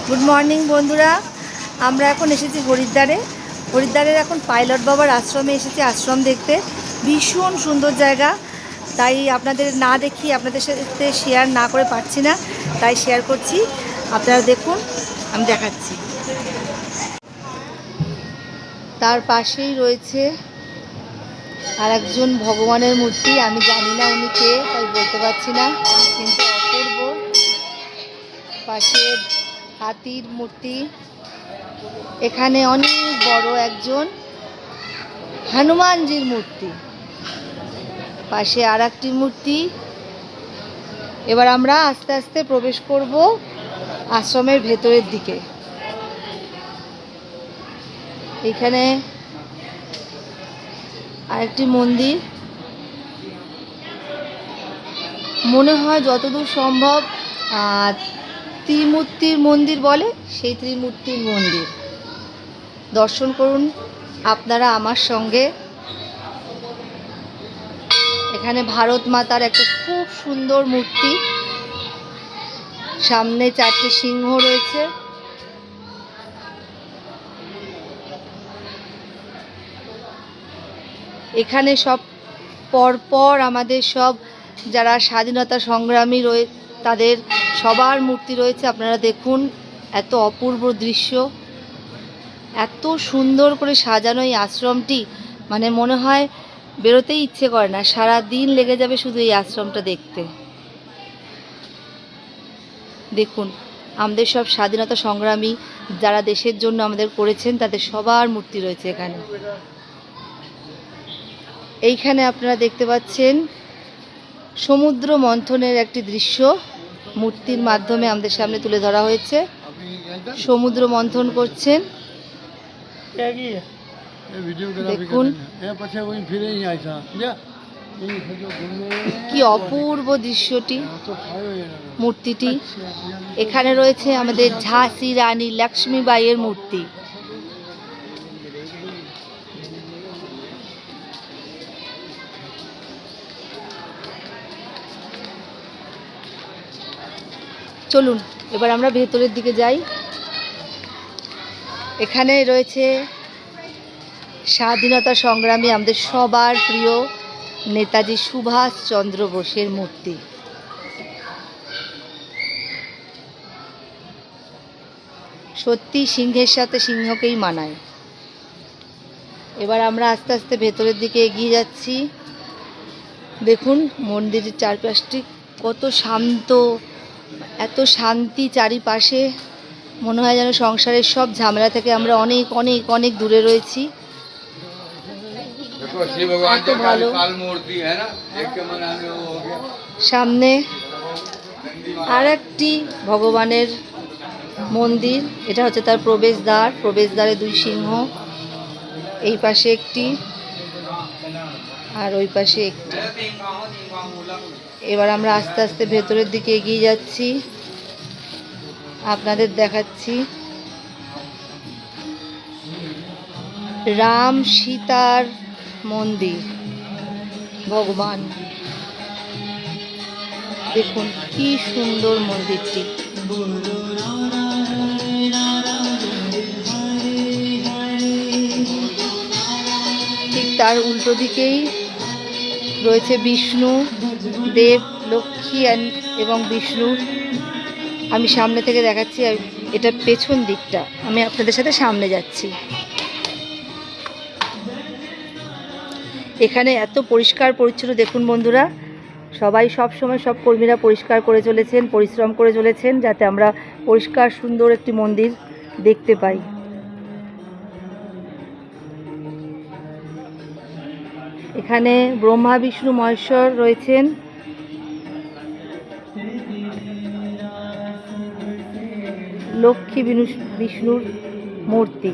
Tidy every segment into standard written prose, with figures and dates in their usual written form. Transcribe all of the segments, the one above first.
Good morning বন্ধুরা, আমরা এখন এসেছি হরিদ্বারের এখন পাইলট বাবার আশ্রমে এসেছি আশ্রম দেখতে। ভীষণ সুন্দর জায়গা, তাই আপনাদের না দেখি আপনাদের সাথে শেয়ার না করে পারছি না, তাই শেয়ার করছি। আপনারা দেখুন, আমি দেখাচ্ছি। তার পাশেই রয়েছে আর একজন ভগবানের মূর্তি, আমি জানি না উনি কে, তাই বলতে পারছি না, কিন্তু অপূর্ব। পাশে হাতির মূর্তি, এখানে অনেক বড় একজন হনুমানজির মূর্তি, পাশে আর একটি মূর্তি। এবার আমরা আস্তে আস্তে প্রবেশ করব আশ্রমের ভেতরের দিকে। এখানে আরেকটি মন্দির, মনে হয় যতদূর সম্ভব ত্রিমূর্তির মন্দির বলে, সেই ত্রিমূর্তির মন্দির। দর্শন করুন আপনারা আমার সঙ্গে। এখানে ভারত মাতার একটা খুব সুন্দর মূর্তি, সামনে 4টে সিংহ রয়েছে। এখানে সব পরপর আমাদের সব যারা স্বাধীনতা সংগ্রামী তাদের সবার মূর্তি রয়েছে। আপনারা দেখুন, এত অপূর্ব দৃশ্য, এত সুন্দর করে সাজানো এই আশ্রমটি, মানে মনে হয় বেরোতেই ইচ্ছে করে না, সারা দিন লেগে যাবে শুধু এই আশ্রমটা দেখতে। দেখুন, আমাদের সব স্বাধীনতা সংগ্রামী যারা দেশের জন্য আমাদের করেছেন, তাদের সবার মূর্তি রয়েছে এখানে। এইখানে আপনারা দেখতে পাচ্ছেন সমুদ্র মন্থনের একটি দৃশ্য মূর্তির মাধ্যমে আমাদের সামনে তুলে ধরা হয়েছে। সমুদ্র মন্থন করছেন, দেখুন কি অপূর্ব দৃশ্যটি, মূর্তিটি। এখানে রয়েছে আমাদের ঝাঁসি রানী লক্ষ্মীবাইয়ের মূর্তি। চলুন এবার আমরা ভেতরের দিকে যাই। এখানে রয়েছে স্বাধীনতা সংগ্রামী আমাদের সবার প্রিয় নেতাজি সুভাষচন্দ্র বোসের মূর্তি। সত্যি সিংহের সাথে সিংহকেই মানায়। এবার আমরা আস্তে আস্তে ভেতরের দিকে এগিয়ে যাচ্ছি। দেখুন মন্দিরের চারপাশটি কত শান্ত, এত শান্তি চারিপাশে, মনে হয় যেন সংসারের সব ঝামেলা থেকে আমরা অনেক অনেক অনেক দূরে রয়েছি। এত ভালো। সামনে আর একটি ভগবানের মন্দির, এটা হচ্ছে তার প্রবেশদ্বার। প্রবেশদ্বারে 2 সিংহ, এই পাশে একটি আর ওই পাশে একটি। এবার আমরা আস্তে আস্তে ভেতরের দিকে এগিয়ে যাচ্ছি, আপনাদের দেখাচ্ছি। রাম সীতার মন্দির, ভগবান দেখুন কি সুন্দর মন্দিরটি। ঠিক তার উল্টো দিকেই রয়েছে বিষ্ণু দেব, লক্ষ্মী এবং বিষ্ণু। আমি সামনে থেকে দেখাচ্ছি, এটা পেছন দিকটা, আমি আপনাদের সাথে সামনে যাচ্ছি। এখানে এত পরিষ্কার পরিচ্ছন্ন, দেখুন বন্ধুরা, সবাই সব সময় সব কর্মীরা পরিষ্কার করে চলেছেন, পরিশ্রম করে চলেছেন, যাতে আমরা পরিষ্কার সুন্দর একটি মন্দির দেখতে পাই। এখানে ব্রহ্মা বিষ্ণু মহেশ্বর রয়েছেন। লক্ষ্মী বিষ্ণুর মূর্তি।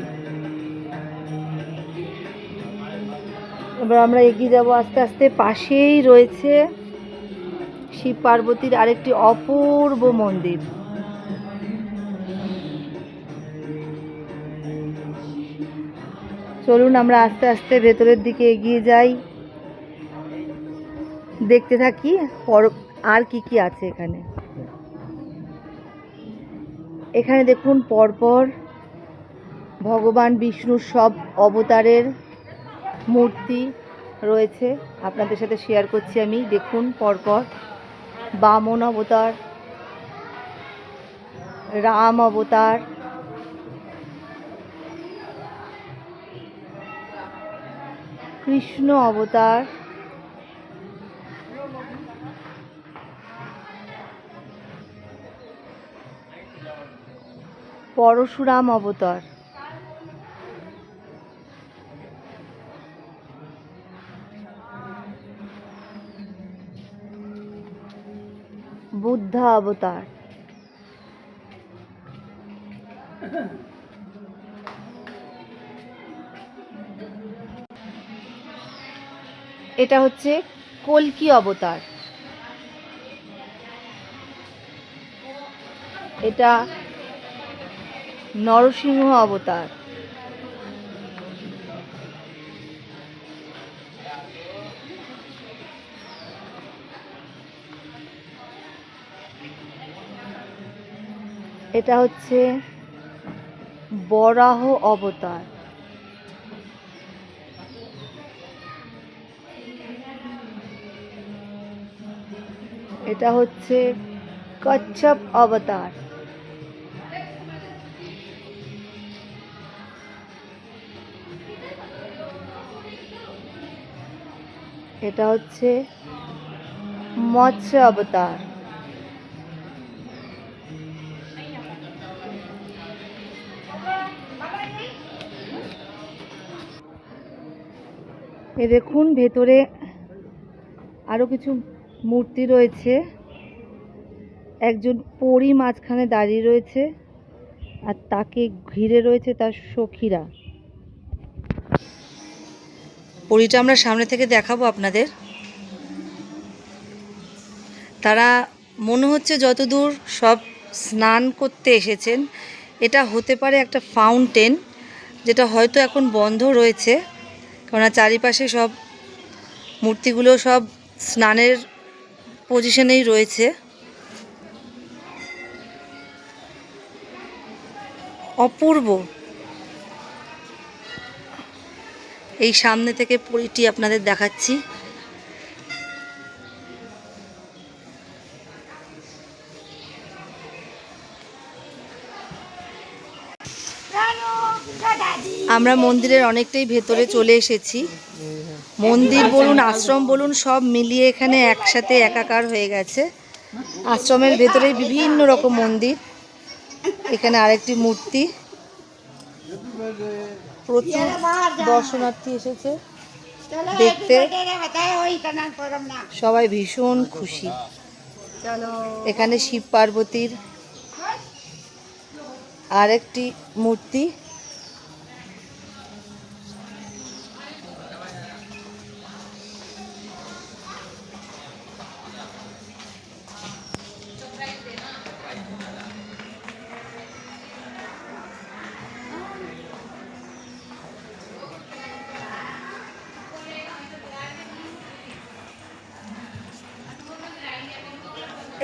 এবার আমরা এগিয়ে যাব আস্তে আস্তে। পাশেই রয়েছে শিব পার্বতীর আরেকটি অপূর্ব মন্দির। চলুন আমরা আস্তে আস্তে ভেতরের দিকে এগিয়ে যাই, দেখতে থাকি আর কি কি আছে এখানে। এখানে দেখুন পরপর ভগবান বিষ্ণুর সব অবতারের মূর্তি রয়েছে, আপনাদের সাথে শেয়ার করছি আমি। দেখুন পরপর বামন অবতার, রাম অবতার, কৃষ্ণ অবতার, পরশুরাম অবতার, বুদ্ধ অবতার, এটা হচ্ছে কল্কি অবতার, এটা নরসিংহ অবতার, এটা হচ্ছে বরাহ অবতার, এটা হচ্ছে কচ্ছপ অবতার, এটা হচ্ছে মৎস্য অবতার, এ দেখুন ভেতরে আরো কিছু মূর্তি রয়েছে। একজন পরী মাঝখানে দাঁড়িয়ে রয়েছে আর তাকে ঘিরে রয়েছে তার সখীরা। পরীটা আমরা সামনে থেকে দেখাবো আপনাদের। তারা মনে হচ্ছে যতদূর সব স্নান করতে এসেছেন। এটা হতে পারে একটা ফাউন্টেন, যেটা হয়তো এখন বন্ধ রয়েছে, কেননা চারিপাশে সব মূর্তিগুলো সব স্নানের পজিশনেই রয়েছে। অপূর্ব। এই সামনে থেকে পরীটি আপনাদের দেখাচ্ছি। আমরা মন্দিরের অনেকটাই ভেতরে চলে এসেছি। মন্দির বলুন আশ্রম বলুন সব মিলিয়ে এখানে একসাথে একাকার হয়ে গেছে। আশ্রমের ভেতরে বিভিন্ন রকম মন্দির। এখানে আরেকটি মূর্তি, প্রচুর দর্শনার্থী এসেছে দেখতে, সবাই ভীষণ খুশি। এখানে শিব পার্বতীর আরেকটি মূর্তি,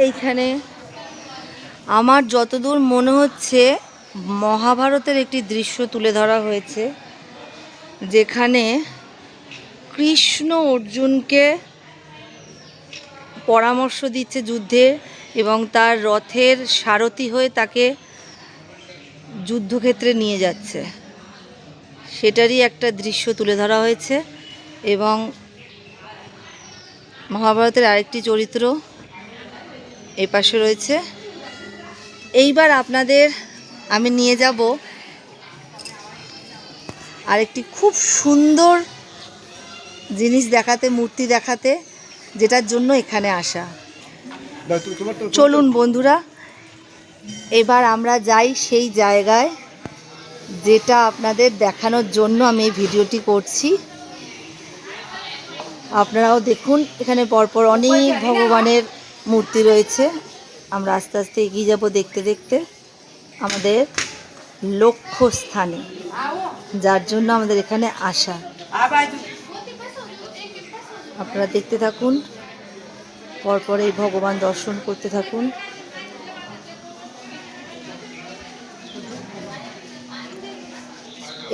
এইখানে আমার যতদূর মনে হচ্ছে মহাভারতের একটি দৃশ্য তুলে ধরা হয়েছে, যেখানে কৃষ্ণ অর্জুনকে পরামর্শ দিচ্ছে যুদ্ধে এবং তার রথের সারথি হয়ে তাকে যুদ্ধক্ষেত্রে নিয়ে যাচ্ছে, সেটারই একটা দৃশ্য তুলে ধরা হয়েছে। এবং মহাভারতের আরেকটি চরিত্র এই পাশে রয়েছে। এইবার আপনাদের আমি নিয়ে যাব আরেকটি খুব সুন্দর জিনিস দেখাতে, মূর্তি দেখাতে, যেটার জন্য এখানে আসা। চলুন বন্ধুরা, এবার আমরা যাই সেই জায়গায় যেটা আপনাদের দেখানোর জন্য আমি এই ভিডিওটি করছি। আপনারাও দেখুন, এখানে পরপর অনেক ভগবানের মূর্তি রয়েছে। আমরা আস্তে আস্তে এগিয়ে যাব দেখতে দেখতে আমাদের লক্ষ্যস্থানে, যার জন্য আমাদের এখানে আসা। আপনারা দেখতে থাকুন, পরপর এই ভগবান দর্শন করতে থাকুন।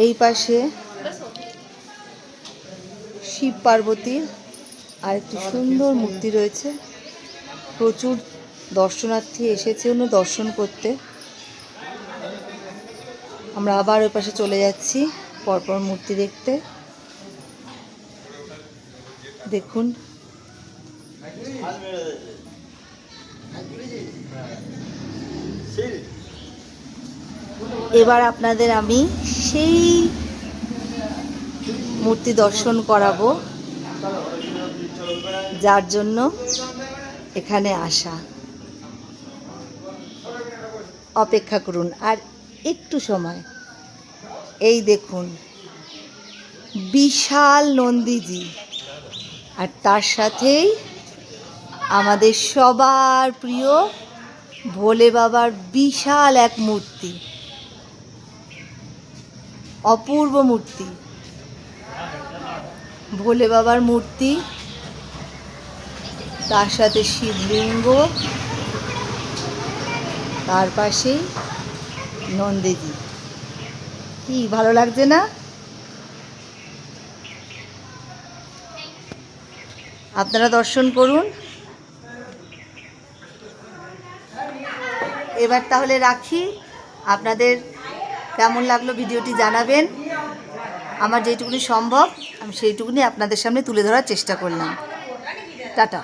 এই পাশে শিব পার্বতীর আর একটি সুন্দর মূর্তি রয়েছে। প্রচুর দর্শনার্থী এসেছে দর্শন করতে। আমরা আবার ওই পাশে চলে যাচ্ছি পরপর মূর্তি দেখতে। দেখুন এবার আপনাদের আমি সেই মূর্তি দর্শন করাবো যার জন্য এখানে আসা। অপেক্ষা করুন আর একটু সময়। এই দেখুন বিশাল নন্দীজি, আর তার সাথেই আমাদের সবার প্রিয় ভোলে বাবার বিশাল এক মূর্তি, অপূর্ব মূর্তি ভোলে বাবার মূর্তি, তার সাথে শিবলিঙ্গ, তার পাশেই নন্দীজি। কি ভালো লাগছে না? আপনারা দর্শন করুন। এবার তাহলে রাখি। আপনাদের কেমন লাগলো ভিডিওটি জানাবেন। আমার যেটুকুনি সম্ভব আমি সেইটুকুনি আপনাদের সামনে তুলে ধরার চেষ্টা করলাম। টাটা।